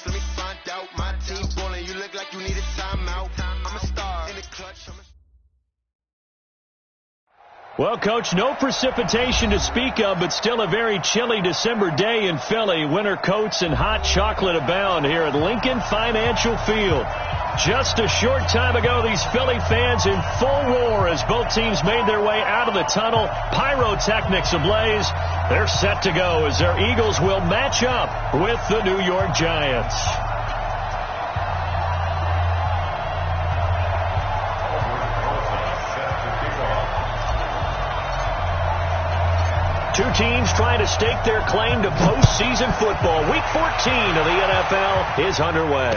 Let me find out. My team balling. You look like you need a timeout. I'm a star in the clutch. Well, Coach, no precipitation to speak of, but still a very chilly December day in Philly. Winter coats and hot chocolate abound here at Lincoln Financial Field. Just a short time ago, these Philly fans in full roar as both teams made their way out of the tunnel. Pyrotechnics ablaze. They're set to go as their Eagles will match up with the New York Giants. Two teams trying to stake their claim to postseason football. Week 14 of the NFL is underway.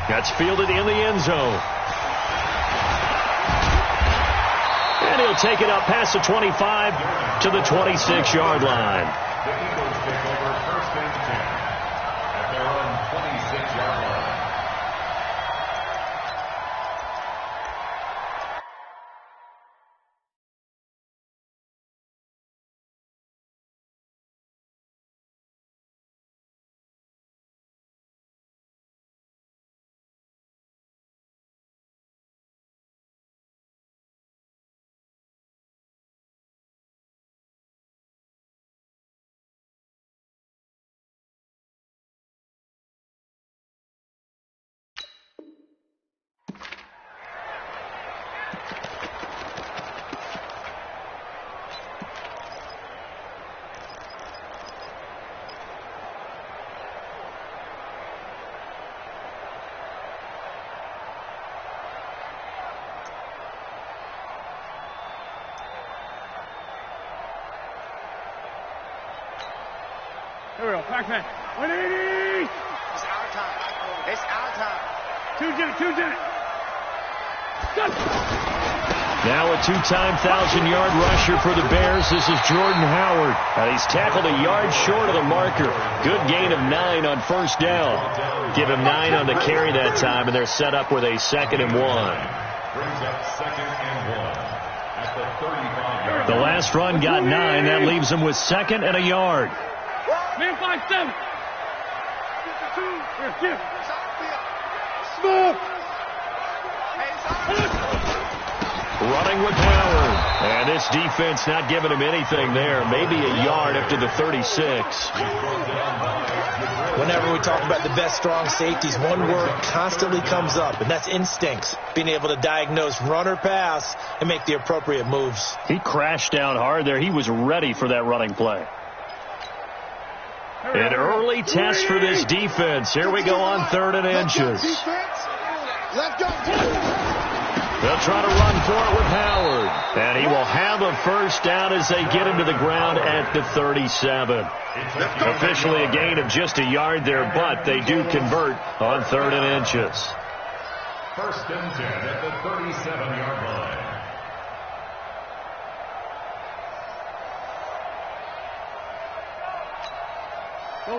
That's fielded in the end zone. And he'll take it up past the 25 to the 26-yard line. The Eagles take over first and 10 at their own 26-yard line. Here we go. Back man. 180. It's our time. It's our time. Two minutes. Now a two-time 1,000-yard rusher for the Bears. This is Jordan Howard. He's tackled a yard short of the marker. Good gain of 9 on first down. Give him 9 on the carry that time, and they're set up with a 2nd and 1. Brings up 2nd and 1 at the 35-yard line. The last run got 9. That leaves them with 2nd and a yard. Man 5-7. Here. Smoke. Running with Howard. And this defense not giving him anything there. Maybe a yard up to the 36. Whenever we talk about the best strong safeties, one word constantly comes up, and that's instincts. Being able to diagnose run or pass and make the appropriate moves. He crashed down hard there. He was ready for that running play. An early test for this defense. Here we go on 3rd and inches. Let's go. They'll try to run for it with Howard. And he will have a first down as they get him to the ground at the 37. Officially a gain of just a yard there, but they do convert on 3rd and inches. First and 10 at the 37-yard line.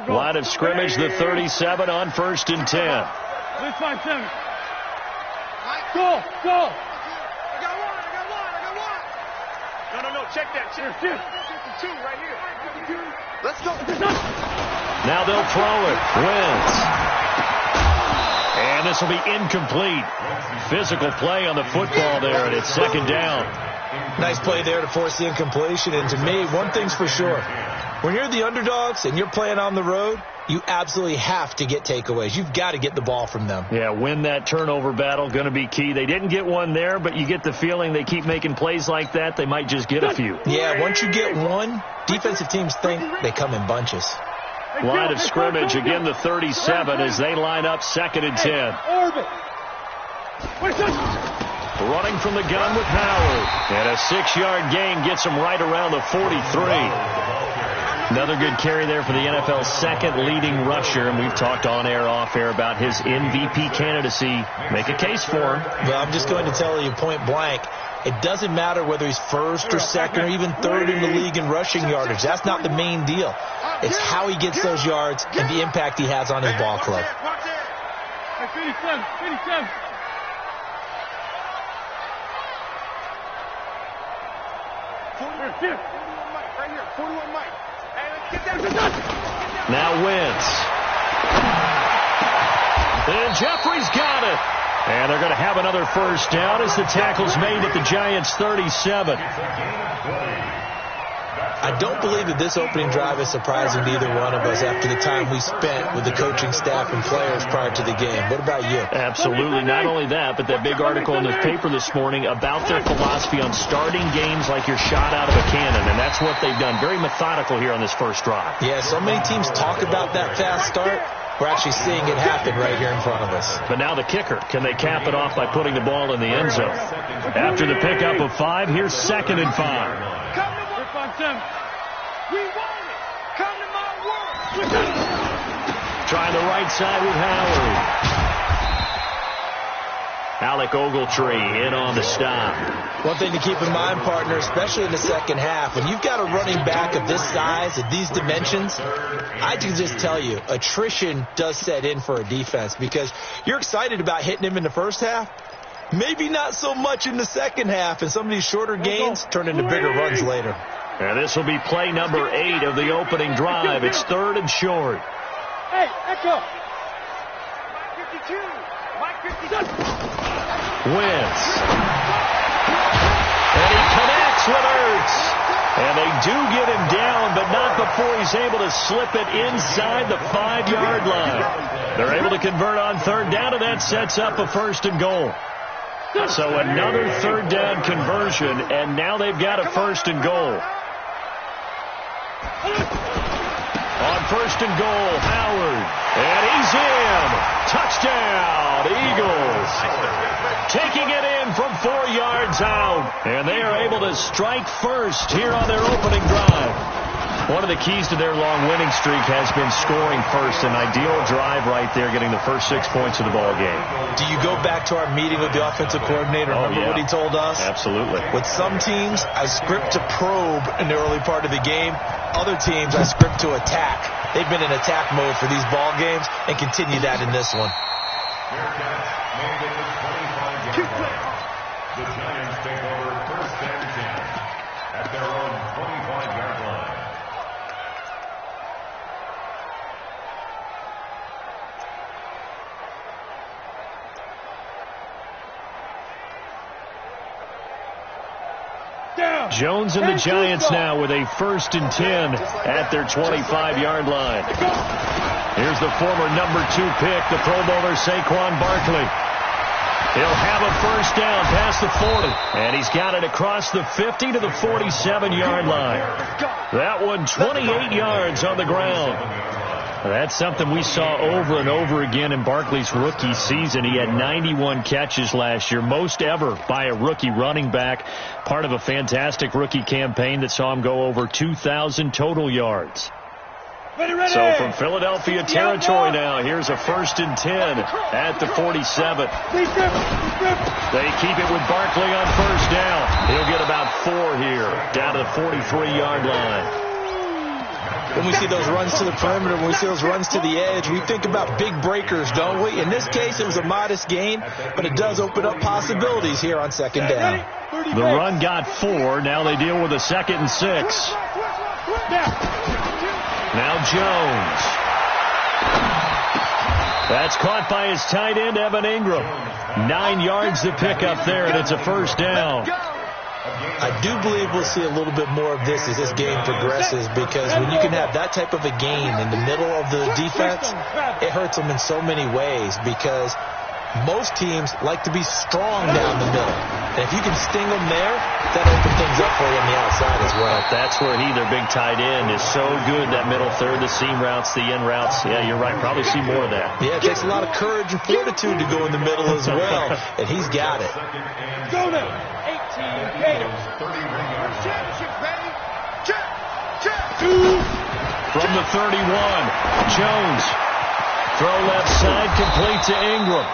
Line of scrimmage, the 37 on 1st and 10. This 5-7. Go. I got one. No. Check that. Check 52 right here. Let's go. Now they'll throw it. Wentz. And this will be incomplete. Physical play on the football there, and it's 2nd down. Nice play there to force the incompletion. And to me, one thing's for sure. When you're the underdogs and you're playing on the road, you absolutely have to get takeaways. You've got to get the ball from them. Yeah, win that turnover battle, going to be key. They didn't get one there, but you get the feeling they keep making plays like that, they might just get a few. Yeah, once you get one, defensive teams think they come in bunches. Line of scrimmage, again the 37 as they line up 2nd and 10. Running from the gun with Howard. And a 6-yard gain gets him right around the 43. Another good carry there for the NFL's 2nd leading rusher, and we've talked on air, off air about his MVP candidacy. Make a case for him. Well, I'm just going to tell you point blank, it doesn't matter whether he's 1st or 2nd or even 3rd in the league in rushing yardage. That's not the main deal. It's how he gets those yards and the impact he has on his ball club. 57. 41 Mike. Now Wentz. And Jeffrey's got it. And they're going to have another first down as the tackle's made at the Giants' 37. I don't believe that this opening drive is surprising to either one of us after the time we spent with the coaching staff and players prior to the game. What about you? Absolutely. Not only that, but that big article in the paper this morning about their philosophy on starting games like you're shot out of a cannon, and that's what they've done. Very methodical here on this first drive. Yeah, so many teams talk about that fast start. We're actually seeing it happen right here in front of us. But now the kicker. Can they cap it off by putting the ball in the end zone? After the pickup of 5, here's 2nd and 5. We want it. Come to my world. Trying the right side with Howard. Alec Ogletree in on the stop. One thing to keep in mind, partner, especially in the second half, when you've got a running back of this size, of these dimensions, I can just tell you, attrition does set in for a defense because you're excited about hitting him in the first half. Maybe not so much in the second half, and some of these shorter gains turn into bigger runs later. And this will be play number 8 of the opening drive. It's 3rd and short. Hey, Echo. Mike 52. Mike 52. Wentz. And he connects with Ertz. And they do get him down, but not before he's able to slip it inside the 5-yard line. They're able to convert on 3rd down, and that sets up a 1st and goal. So another 3rd down conversion, and now they've got a 1st and goal. On 1st and goal, Howard. And he's in. Touchdown, Eagles. Taking it in from 4 yards out. And they are able to strike first here on their opening drive. One of the keys to their long winning streak has been scoring first. An ideal drive right there, getting the first 6 points of the ball game. Do you go back to our meeting with the offensive coordinator? Remember what he told us? Absolutely. With some teams, I script to probe in the early part of the game. Other teams, I script to attack. They've been in attack mode for these ball games and continue that in this one. The Giants take over 1st and 10 at their own 25-yard line. Jones and the Giants now with a 1st and 10 at their 25-yard line. Here's the former number 2 pick, the Pro Bowler Saquon Barkley. He'll have a 1st down past the 40, and he's got it across the 50 to the 47-yard line. That one 28 yards on the ground. That's something we saw over and over again in Barkley's rookie season. He had 91 catches last year, most ever by a rookie running back, part of a fantastic rookie campaign that saw him go over 2,000 total yards. Ready. So from Philadelphia territory now, here's a 1st and 10 at the 47. They keep it with Barkley on 1st down. He'll get about 4 here, down to the 43-yard line. When we see those runs to the perimeter, when we see those runs to the edge, we think about big breakers, don't we? In this case, it was a modest gain, but it does open up possibilities here on 2nd down. The run got 4. Now they deal with a 2nd and 6. Now Jones. That's caught by his tight end, Evan Ingram. 9 yards to pick up there, and it's a 1st down. I do believe we'll see a little bit more of this as this game progresses, because when you can have that type of a gain in the middle of the defense, it hurts them in so many ways, because most teams like to be strong down the middle. And if you can sting them there, that opens things up for you on the outside as well. That's where their big tight end, is so good, that middle third, the seam routes, the in routes. Yeah, you're right. Probably see more of that. Yeah, it takes a lot of courage and fortitude to go in the middle as well, and he's got it. Go now. 18 Gators. Championship ready. Check. From the 31, Jones. Throw left side, complete to Ingram.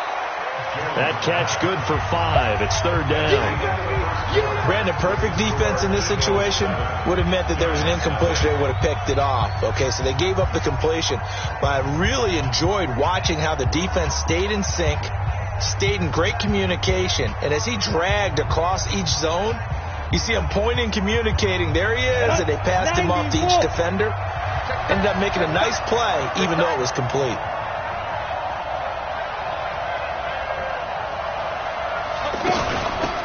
That catch good for 5. It's 3rd down. Brandon, perfect defense in this situation would have meant that there was an incompletion. They would have picked it off. Okay, so they gave up the completion. But I really enjoyed watching how the defense stayed in sync, stayed in great communication. And as he dragged across each zone, you see him pointing, communicating. There he is, and they passed him off to each defender. Ended up making a nice play, even though it was complete.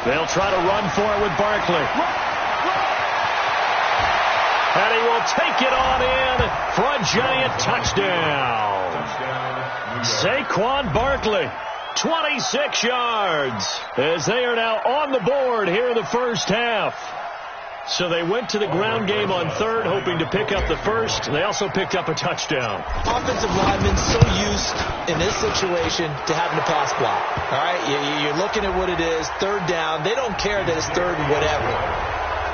They'll try to run for it with Barkley. And he will take it on in for a Giant touchdown. Saquon Barkley, 26 yards, as they are now on the board here in the first half. So they went to the ground game on third, hoping to pick up the first. They also picked up a touchdown. Offensive linemen so used in this situation to having to pass block. All right, you're looking at what it is, third down. They don't care that it's third and whatever.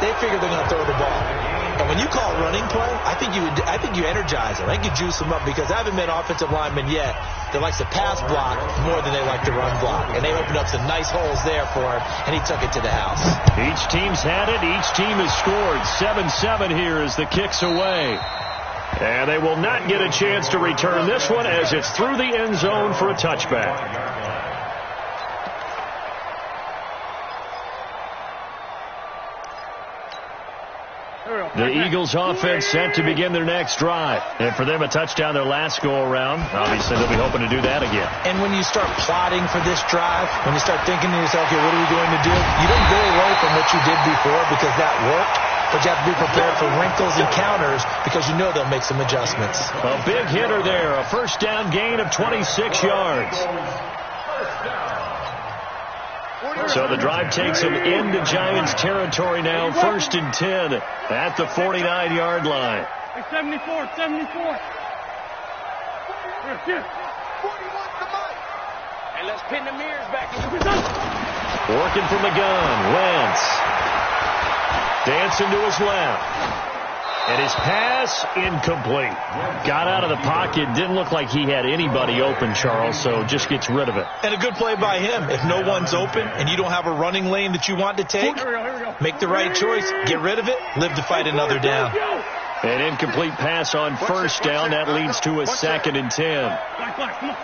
They figure they're going to throw the ball. And when you call a running play, I think you energize them. I think you juice them up, because I haven't met offensive linemen yet that likes to pass block more than they like to run block. And they opened up some nice holes there for him, and he took it to the house. Each team's had it. Each team has scored. 7-7 here as the kick's away. And they will not get a chance to return this one as it's through the end zone for a touchback. The Eagles offense set to begin their next drive. And for them, a touchdown their last go-around. Obviously, they'll be hoping to do that again. And when you start plotting for this drive, when you start thinking to yourself, okay, what are we going to do? You don't go away from what you did before because that worked. But you have to be prepared for wrinkles and counters because you know they'll make some adjustments. A big hitter there. A first down gain of 26 yards. So the drive takes them into Giants territory now. 1st and 10 at the 49-yard line. 74. And let's pin the mirrors back. Working from the gun. Wentz. Dancing to his left. And his pass incomplete. Got out of the pocket. Didn't look like he had anybody open, Charles, so just gets rid of it. And a good play by him. If no one's open and you don't have a running lane that you want to take, make the right choice. Get rid of it. Live to fight another down. An incomplete pass on first down. That leads to a 2nd and 10. Come on.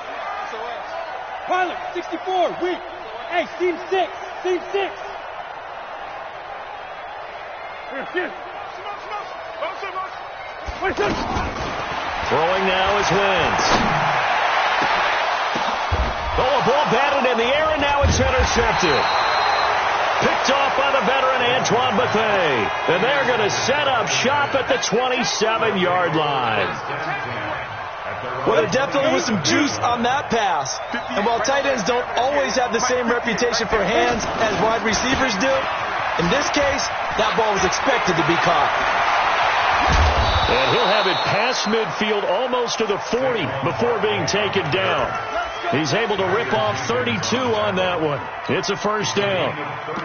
Pilot, 64, weak. Hey, team 6. Throwing now is Wentz. Oh, a ball batted in the air, and now it's intercepted. Picked off by the veteran Antoine Bethea. And they're going to set up shop at the 27-yard line. Well, there definitely was some juice on that pass. And while tight ends don't always have the same reputation for hands as wide receivers do, in this case, that ball was expected to be caught. And he'll have it past midfield almost to the 40 before being taken down. He's able to rip off 32 on that one. It's a first down. 32.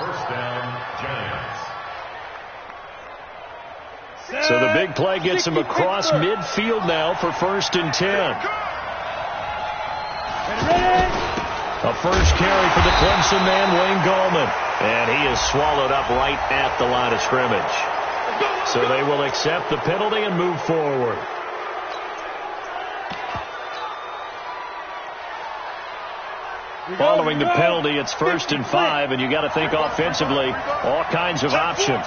First down, Giants. So the big play gets him across midfield now for 1st and 10. A first carry for the Clemson man, Wayne Gallman. And he is swallowed up right at the line of scrimmage. So they will accept the penalty and move forward. Following the penalty, it's 1st and 5, and you got to think offensively, all kinds of options.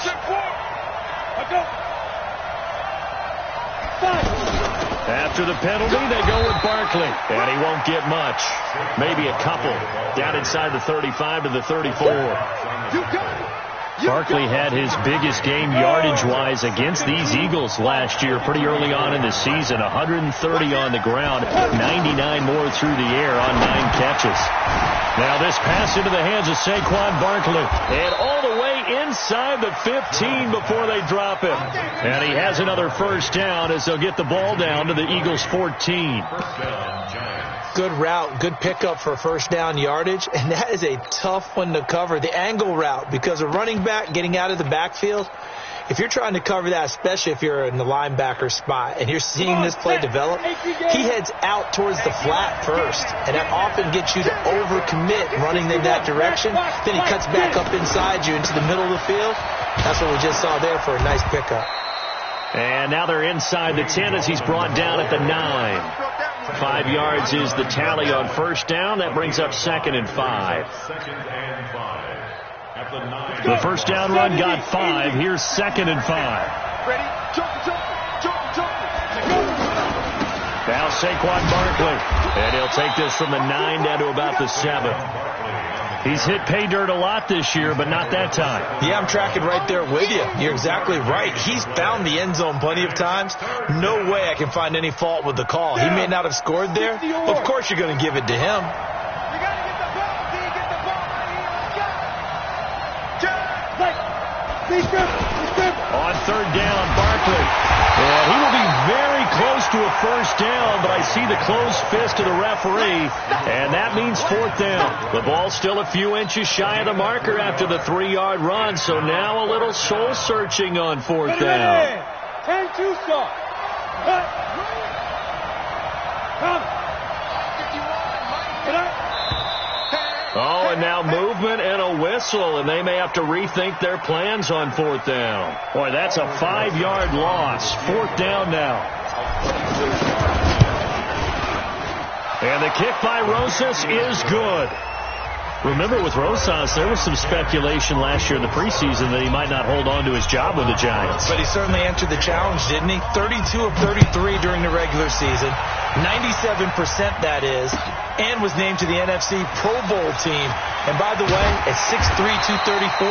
After the penalty, they go with Barkley, and he won't get much. Maybe a couple down inside the 35 to the 34. Barkley had his biggest game yardage-wise against these Eagles last year pretty early on in the season. 130 on the ground, 99 more through the air on 9 catches. Now this pass into the hands of Saquon Barkley. And all the way inside the 15 before they drop him. And he has another first down as they'll get the ball down to the Eagles' 14. Good route, good pickup for first down yardage, and that is a tough one to cover, the angle route, because a running back getting out of the backfield, if you're trying to cover that, especially if you're in the linebacker spot and you're seeing this play develop, he heads out towards the flat first, and that often gets you to overcommit running in that direction. Then he cuts back up inside you into the middle of the field. That's what we just saw there for a nice pickup. And now they're inside the 10 as he's brought down at the 9. 5 yards is the tally on first down. That brings up 2nd and 5. The first down run got 5. Here's 2nd and 5. Now Saquon Barkley. And he'll take this from the 9 down to about the 7. He's hit pay dirt a lot this year, but not that time. Yeah, I'm tracking right there with you. You're exactly right. He's found the end zone plenty of times. No way I can find any fault with the call. He may not have scored there, but of course you're going to give it to him. On third down, Barkley. And he will be very close to a first down, but I see the closed fist of the referee, and that means fourth down. The ball's still a few inches shy of the marker after the 3-yard run, so now a little soul-searching on fourth down. 10-2 stop. Oh, and now movement and a whistle, and they may have to rethink their plans on fourth down. Boy, that's a 5-yard loss. Fourth down now. And the kick by Rosas is good. Remember, with Rosas, there was some speculation last year in the preseason that he might not hold on to his job with the Giants. But he certainly answered the challenge, didn't he? 32 of 33 during the regular season. 97% that is. And was named to the NFC Pro Bowl team. And by the way, at 6'3", 234,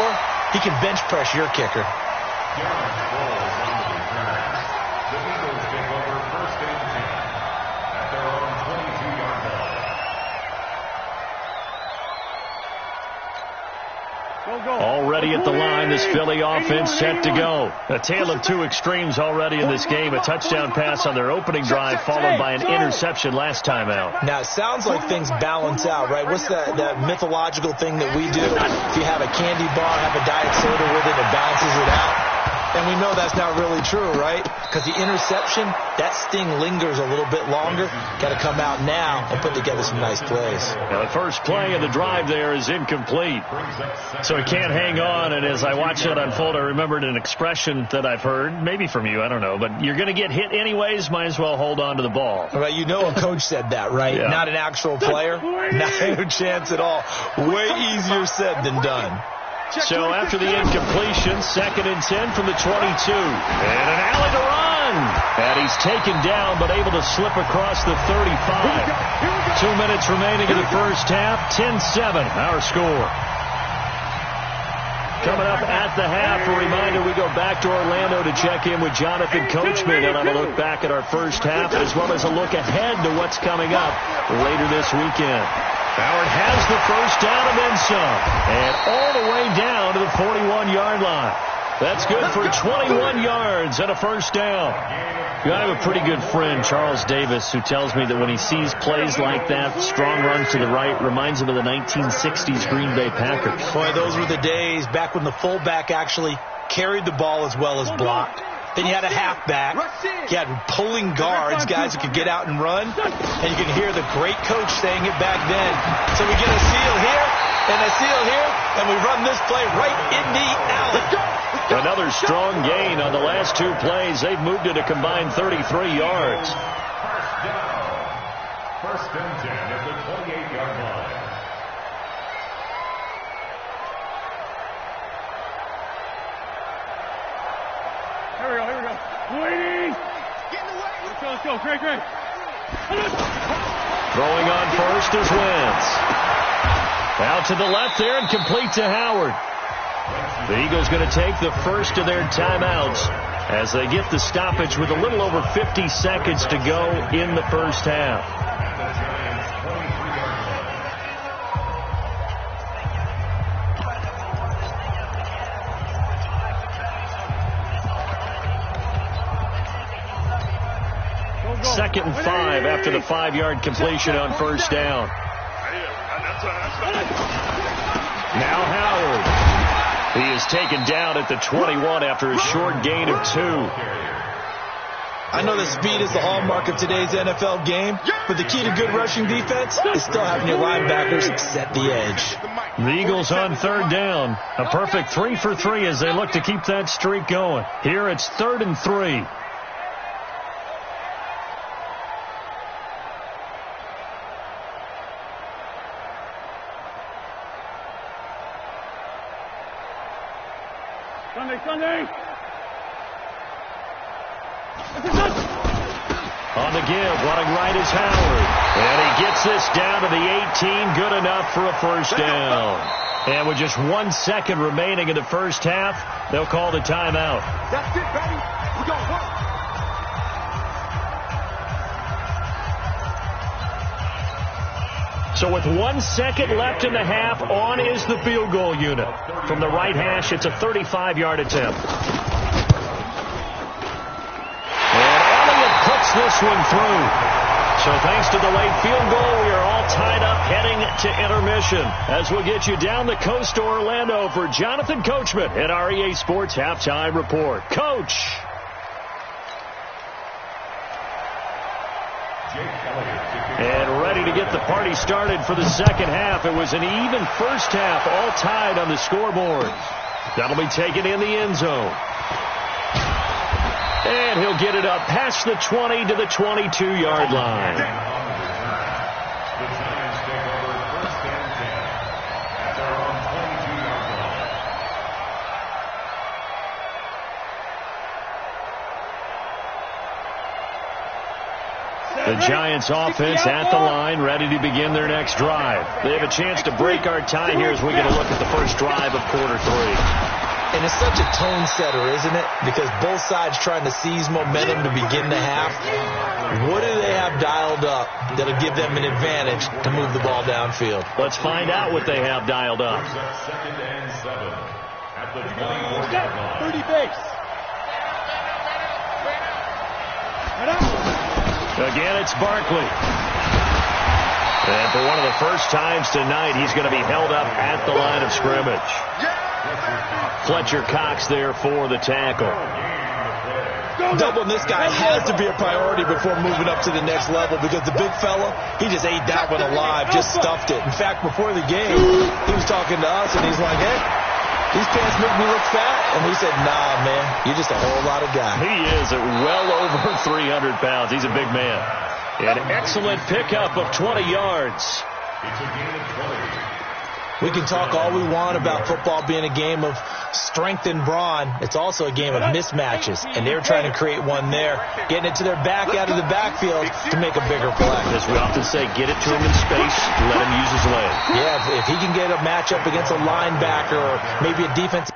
he can bench press your kicker. Already at the line, this Philly offense set to go. A tale of two extremes already in this game. A touchdown pass on their opening drive, followed by an interception last time out. Now, it sounds like things balance out, right? What's that mythological thing that we do? If you have a candy bar, have a diet soda with it, it balances it out. And we know that's not really true, right? Because the interception, that sting lingers a little bit longer. Got to come out now and put together some nice plays. Now, the first play of the drive there is incomplete. So he can't hang on, and as I watch it unfold, I remembered an expression that I've heard, maybe from you, I don't know, but you're going to get hit anyways, might as well hold on to the ball. All right, you know a coach said that, right? Yeah. Not an actual player. Not a chance at all. Way easier said than done. So after the incompletion, 2nd and 10 from the 22. And an alley to run. And he's taken down, but able to slip across the 35. 2 minutes remaining in the first half. 10-7, our score. Coming up at the half, a reminder, we go back to Orlando to check in with Jonathan Coachman and have a look back at our first half, as well as a look ahead to what's coming up later this weekend. Howard has the first down and then some. And all the way down to the 41-yard line. That's good for 21 yards and a first down. I have a pretty good friend, Charles Davis, who tells me that when he sees plays like that, strong runs to the right, reminds him of the 1960s Green Bay Packers. Boy, those were the days back when the fullback actually carried the ball as well as blocked. Then you had a halfback. You had pulling guards, guys who could get out and run. And you can hear the great coach saying it back then. So we get a seal here and a seal here, and we run this play right in the alley. Another strong gain on the last 2 plays. They've moved it a combined 33 yards. First and 10 at the 28-yard line. Here we go. Waiting. Let's go. Great. Throwing on first is Wentz. Out to the left there and complete to Howard. The Eagles going to take the first of their timeouts as they get the stoppage with a little over 50 seconds to go in the first half. Second and 5 after the 5-yard completion on first down. Now Howard. He is taken down at the 21 after a short gain of 2. I know that speed is the hallmark of today's NFL game, but the key to good rushing defense is still having your linebackers set the edge. The Eagles on third down. A perfect 3 for 3 as they look to keep that streak going. Here it's 3rd and 3. Sunday. On the the give. Running right is Howard. And he gets this down to the 18. Good enough for a first down. And with just 1 second remaining in the first half, they'll call the timeout. That's it, baby. We're going to work. So with 1 second left in the half, on is the field goal unit. From the right hash, it's a 35-yard attempt. And Elliott puts this one through. So thanks to the late field goal, we are all tied up heading to intermission. As we'll get you down the coast to Orlando for Jonathan Coachman at our EA Sports Halftime Report. Coach! And ready to get the party started for the second half. It was an even first half, all tied on the scoreboard. That'll be taken in the end zone. And he'll get it up past the 20 to the 22-yard line. The Giants take over first and 10 at their own 22-yard line. The Giants offense at the line, ready to begin their next drive. They have a chance to break our tie here as we get a look at the first drive of quarter three. And it's such a tone setter, isn't it? Because both sides trying to seize momentum to begin the half. What do they have dialed up that'll give them an advantage to move the ball downfield? Let's find out what they have dialed up. Second and 7 at the 24-yard line. 30 base. Again, it's Barkley. And for one of the first times tonight, he's going to be held up at the line of scrimmage. Fletcher Cox there for the tackle. Doubling this guy has to be a priority before moving up to the next level because the big fella, he just ate that one alive, just stuffed it. In fact, before the game, he was talking to us, and he's like, hey, these pants make me look fat. And we said, nah, man, you're just a whole lot of guy. He is at well over 300 pounds. He's a big man. An excellent pickup of 20 yards. It's a gain of 20. We can talk all we want about football being a game of strength and brawn. It's also a game of mismatches, and they're trying to create one there, getting it to their back out of the backfield to make a bigger play. As we often say, get it to him in space, let him use his leg. Yeah, if he can get a matchup against a linebacker or maybe a defensive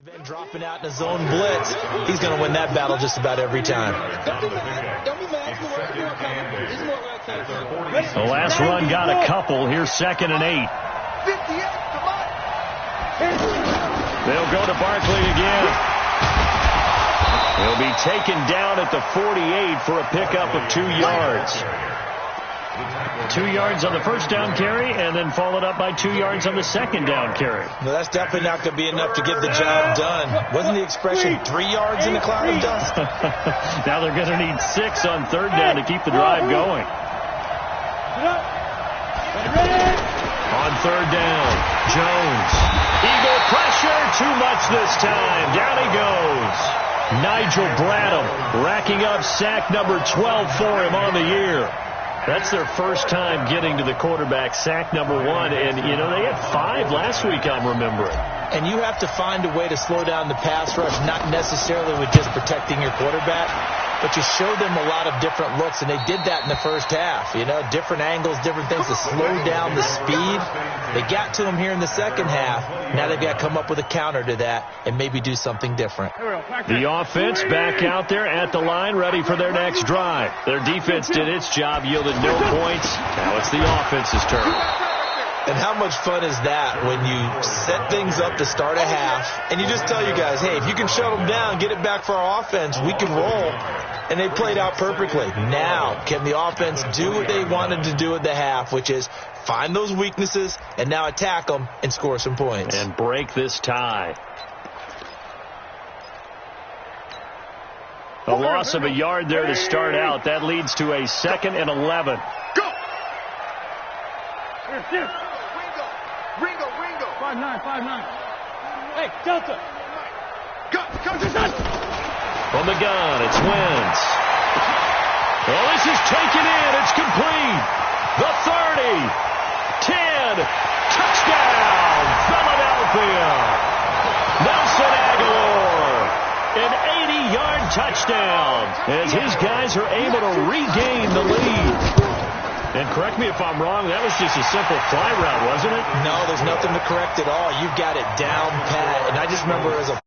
Then dropping out in a zone blitz, he's going to win that battle just about every time. The last run got a couple. Here's 2nd and 8. They'll go to Barkley again. He'll be taken down at the 48 for a pickup of 2 yards. 2 yards on the first down carry, and then followed up by 2 yards on the second down carry. No, that's definitely not going to be enough to get the job done. Wasn't the expression 3 yards in a cloud of dust? Now they're going to need 6 on third down to keep the drive going. On third down, Jones. Eagle pressure, too much this time. Down he goes. Nigel Bradham racking up sack number 12 for him on the year. That's their first time getting to the quarterback, sack number 1. And, you know, they had 5 last week, I'm remembering. And you have to find a way to slow down the pass rush, not necessarily with just protecting your quarterback. but you show them a lot of different looks, and they did that in the first half. You know, different angles, different things to slow down the speed. They got to them here in the second half. Now they've got to come up with a counter to that and maybe do something different. The offense back out there at the line, ready for their next drive. Their defense did its job, yielded no points. Now it's the offense's turn. And how much fun is that when you set things up to start a half and you just tell you guys, hey, if you can shut them down, get it back for our offense, we can roll. And they played out perfectly. Now, can the offense do what they wanted to do at the half, which is find those weaknesses and now attack them and score some points. And break this tie. A loss of a yard there to start out. That leads to a 2nd and 11. Go! Here. Ringo. 5'9", 5'9". Hey, Delta. Go. From the gun, it's Wentz. Well, this is taken in. It's complete. The 30. 10. Touchdown, Philadelphia. Nelson Aguilar. An 80-yard touchdown as his guys are able to regain the lead. And correct me if I'm wrong, that was just a simple fly route, wasn't it? No, there's nothing to correct at all. You've got it down pat. And I just remember as a